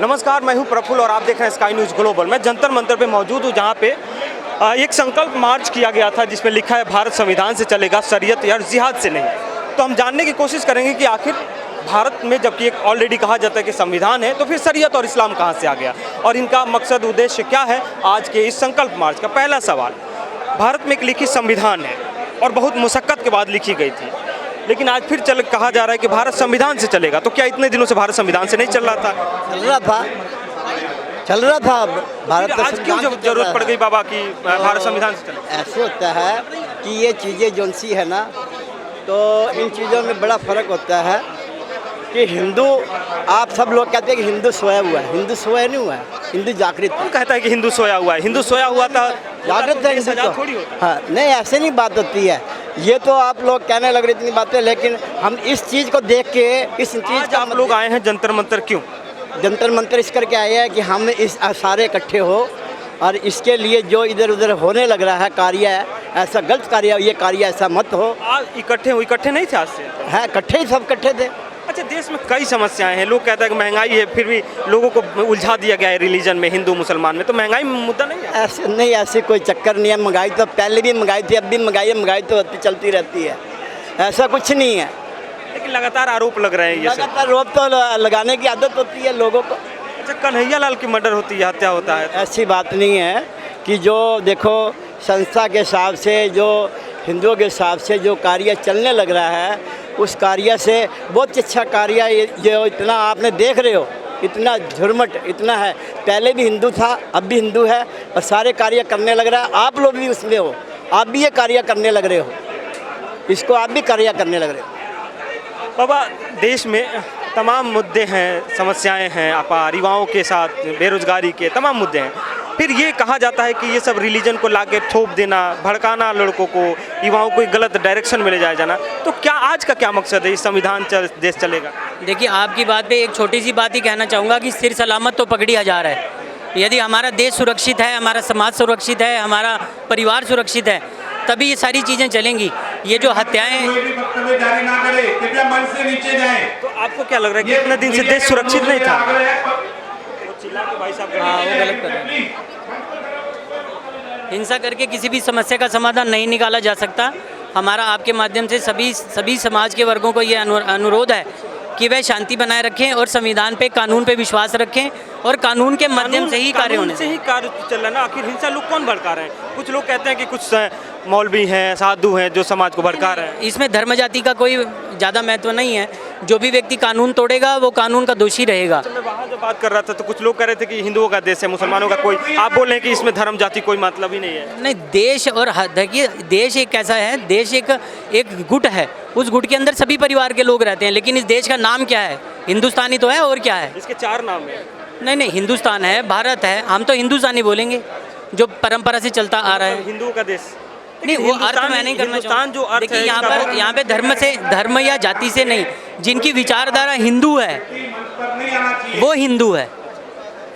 नमस्कार, मैं हूं प्रफुल्ल और आप देख रहे हैं स्काई न्यूज़ ग्लोबल। मैं जंतर मंतर पे मौजूद हूं जहां पे एक संकल्प मार्च किया गया था जिसमें लिखा है भारत संविधान से चलेगा, शरीयत या जिहाद से नहीं। तो हम जानने की कोशिश करेंगे कि आखिर भारत में जबकि एक ऑलरेडी कहा जाता है कि संविधान है, तो फिर शरीयत और इस्लाम कहाँ से आ गया और इनका मकसद उद्देश्य क्या है। आज के इस संकल्प मार्च का पहला सवाल, भारत में एक लिखित संविधान है और बहुत मुशक्क़त के बाद लिखी गई थी, लेकिन आज फिर कहा जा रहा है कि भारत संविधान से चलेगा। तो क्या इतने दिनों से भारत संविधान से नहीं चल रहा था? चल रहा था भारत। आज क्यों जरूरत पड़ गई बाबा कि भारत संविधान से चले? ऐसे होता है कि ये चीज़ें जो सी है ना, तो इन चीज़ों में बड़ा फ़र्क होता है कि हिंदू, आप सब लोग कहते हैं कि हिंदू सोया हुआ है। हिंदू सोया नहीं हुआ है, हिंदू जागृत। कौन कहता है कि हिंदू सोया हुआ है? हिंदू सोया हुआ था, जागृत है हिंदू तो। थोड़ी होता। हाँ, नहीं ऐसे नहीं बात होती है। ये तो आप लोग कहने लग रहे इतनी बातें, लेकिन हम इस चीज़ को देख के इस चीज़ का आप लोग आए हैं जंतर मंतर क्यों? जंतर मंतर इस करके आए हैं कि हम इस सारे इकट्ठे हो और इसके लिए जो इधर उधर होने लग रहा है कार्य, ऐसा गलत कार्य, ये कार्य ऐसा मत हो। आज इकट्ठे नहीं थे आज से? है, इकट्ठे ही सब इकट्ठे थे। अच्छा, देश में कई समस्याएं हैं। लोग कहते हैं कि महंगाई है, फिर भी लोगों को उलझा दिया गया है रिलीजन में, हिंदू मुसलमान में। तो महंगाई मुद्दा नहीं है? ऐसे नहीं, ऐसे कोई चक्कर नहीं है। महंगाई तो पहले भी महंगाई थी, अब भी महंगाई है। महंगाई तो चलती रहती है, ऐसा कुछ नहीं है। लेकिन लगातार आरोप लग रहे हैं। ये लगातार आरोप तो लगाने की आदत होती है लोगों को। अच्छा, कन्हैया लाल की मर्डर होती है, हत्या होता है। ऐसी बात नहीं है कि जो देखो संस्था के हिसाब से, जो हिंदुओं के हिसाब से जो कार्य चलने लग रहा है, उस कार्य से बहुत अच्छा कार्य ये जो इतना आपने देख रहे हो, इतना झुरमट इतना है। पहले भी हिंदू था, अब भी हिंदू है और सारे कार्य करने लग रहा है। आप लोग भी उसमें हो, आप भी ये कार्य करने लग रहे हो, इसको आप भी कार्य करने लग रहे हो। बाबा, देश में तमाम मुद्दे हैं, समस्याएं हैं, अपार युवाओं के साथ बेरोजगारी के तमाम मुद्दे हैं। फिर ये कहा जाता है कि ये सब रिलीजन को लाके थोप देना, भड़काना लड़कों को, युवाओं को एक गलत डायरेक्शन में ले जाया जाना। तो क्या आज का क्या मकसद है? इस संविधान देश चलेगा? देखिए, आपकी बात पे एक छोटी सी बात ही कहना चाहूँगा कि सिर सलामत तो पगड़ी हजार है। यदि हमारा देश सुरक्षित है, हमारा समाज सुरक्षित है, हमारा परिवार सुरक्षित है, तभी ये सारी चीज़ें चलेंगी। ये जो हत्याएं, तो आपको क्या लग रहा है कि इतने दिन से देश सुरक्षित नहीं था? हाँ, वो गलत कर रहे हैं। हिंसा करके किसी भी समस्या का समाधान नहीं निकाला जा सकता। हमारा आपके माध्यम से सभी समाज के वर्गों को ये अनुरोध है कि वह शांति बनाए रखें और संविधान पे, कानून पे विश्वास रखें और कानून के माध्यम से ही कार्य होने से ही कार्य चल रहा है ना। आखिर हिंसा लोग कौन भड़का रहे हैं? कुछ लोग कहते हैं कि कुछ मौलवी हैं, साधु हैं जो समाज को भड़का रहे हैं। इसमें धर्म जाति का कोई ज़्यादा महत्व नहीं है। जो भी व्यक्ति कानून तोड़ेगा वो कानून का दोषी रहेगा। मैं वहाँ जो बात कर रहा था तो कुछ लोग कह रहे थे कि हिंदुओं का देश है, मुसलमानों का कोई, आप बोल रहे हैं कि इसमें धर्म जाति कोई मतलब ही नहीं है। नहीं, देश और देखिए, देश एक कैसा है, देश एक गुट है। उस गुट के अंदर सभी परिवार के लोग रहते हैं, लेकिन इस देश का नाम क्या है? हिंदुस्तानी तो है, और क्या है? इसके 4 नाम है। नहीं, हिंदुस्तान है, भारत है। हम तो हिंदुस्तानी बोलेंगे, जो परंपरा से चलता आ रहा है। हिंदुओं का देश नहीं, वो अर्थ मैं नहीं करना चाहूँगा। जो अर्थ है, यहाँ पे धर्म या जाति से नहीं, जिनकी विचारधारा हिंदू है वो हिंदू है।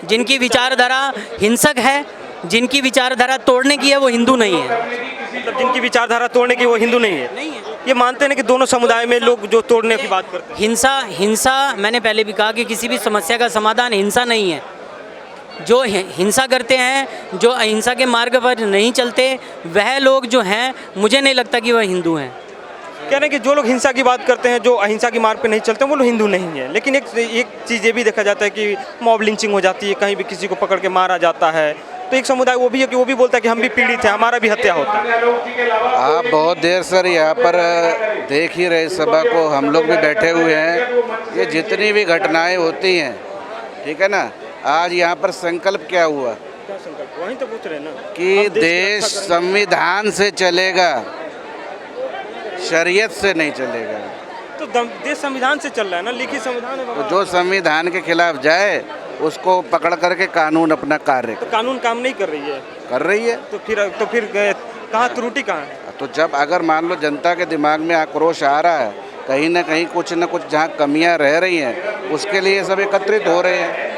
जिनकी विचारधारा हिंसक है, जिनकी विचारधारा तोड़ने की है, वो हिंदू नहीं है। मतलब जिनकी विचारधारा तोड़ने की वो हिंदू नहीं है। ये मानते हैं कि दोनों समुदाय में लोग जो तोड़ने की बात करते हैं। हिंसा मैंने पहले भी कहा कि किसी भी समस्या का समाधान हिंसा नहीं है। जो हिंसा करते हैं, जो अहिंसा के मार्ग पर नहीं चलते, वह लोग जो हैं, मुझे नहीं लगता कि वह हिंदू हैं। कहने कि जो लोग हिंसा की बात करते हैं, जो अहिंसा के मार्ग पे नहीं चलते, वो लोग हिंदू नहीं है। लेकिन एक चीज़ ये भी देखा जाता है कि मॉब लिंचिंग हो जाती है, कहीं भी किसी को पकड़ के मारा जाता है। तो एक समुदाय वो भी है कि वो भी बोलता है कि हम भी पीड़ित हैं, हमारा भी हत्या होता है। आप बहुत देर सर यहाँ पर देख ही रहे सभा को, हम लोग भी बैठे हुए हैं। ये जितनी भी घटनाएं होती हैं, ठीक है ना, आज यहाँ पर संकल्प क्या हुआ? क्या संकल्प? वहीं तो पूछ रहे हैं ना कि देश संविधान से चलेगा, शरीयत से नहीं चलेगा। तो देश संविधान से चल रहा है ना, लिखित संविधान है। तो जो संविधान के खिलाफ जाए उसको पकड़ करके कानून अपना कार्य तो कानून काम नहीं कर रही है। कर रही है। तो फिर कहाँ त्रुटि कहाँ है? तो जब अगर मान लो जनता के दिमाग में आक्रोश आ रहा है, कहीं ना कहीं कुछ न कुछ जहाँ कमियाँ रह रही हैं, उसके लिए सब एकत्रित हो रहे हैं।